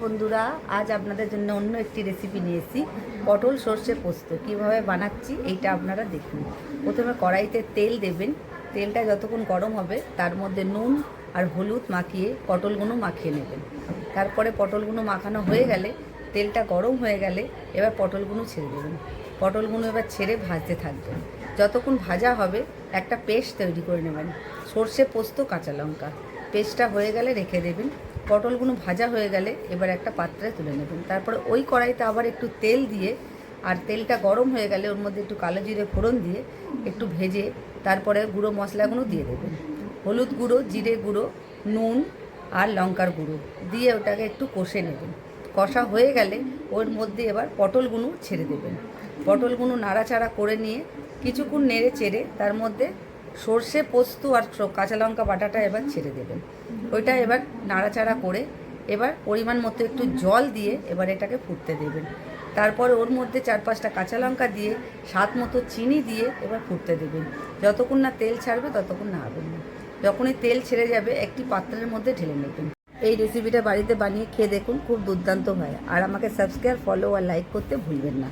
বন্ধুরা, আজ আপনাদের জন্য অন্য একটি রেসিপি নিয়ে এসেছি। পটল সর্ষে পোস্ত কীভাবে বানাচ্ছি এইটা আপনারা দেখুন। প্রথমে কড়াইতে তেল দেবেন। তেলটা যতক্ষণ গরম হবে তার মধ্যে নুন আর হলুদ মাখিয়ে পটলগুলো মাখিয়ে নেবেন। তারপরে পটলগুলো মাখানো হয়ে গেলে, তেলটা গরম হয়ে গেলে এবার পটলগুলো ছেড়ে দেবেন। পটলগুলো এবার ছেড়ে ভাজতে থাকবেন। যতক্ষণ ভাজা হবে একটা পেস্ট তৈরি করে নেবেন, সর্ষে পোস্ত কাঁচা লঙ্কা। পেস্টটা হয়ে গেলে রেখে দেবেন। পটলগুলো ভাজা হয়ে গেলে এবার একটা পাত্রে তুলে নেবেন। তারপরে ওই কড়াইতে আবার একটু তেল দিয়ে, আর তেলটা গরম হয়ে গেলে ওর মধ্যে একটু কালো জিরে ফোড়ন দিয়ে একটু ভেজে তারপরে গুঁড়ো মশলাগুলো দিয়ে দেবেন। হলুদ গুঁড়ো, জিরে গুঁড়ো, নুন আর লঙ্কার গুঁড়ো দিয়ে ওটাকে একটু কষে নেবেন। কষা হয়ে গেলে ওর মধ্যে এবার পটলগুলো ছেড়ে দেবেন। পটলগুলো নাড়াচাড়া করে নিয়ে কিছুক্ষণ নেড়ে চেড়ে তার মধ্যে সর্ষে পোস্ত আর কাঁচা লঙ্কা বাটাটা এবার ছেড়ে দেবেন। ওইটা এবার নাড়াচাড়া করে এবার পরিমাণ মতো একটু জল দিয়ে এবার এটাকে ফুটতে দেবেন। তারপরে ওর মধ্যে 4-5টা কাঁচা লঙ্কা দিয়ে স্বাদ মতো চিনি দিয়ে এবার ফুটতে দেবেন। যতক্ষণ না তেল ছাড়বে ততক্ষণ নাড়বেন না। যখনই তেল ছেড়ে যাবে একটি পাত্রের মধ্যে ঢেলে নেবেন। এই রেসিপিটা বাড়িতে বানিয়ে খেয়ে দেখুন, খুব দুর্দান্ত হয়। আর আমাকে সাবস্ক্রাইব, ফলো আর লাইক করতে ভুলবেন না।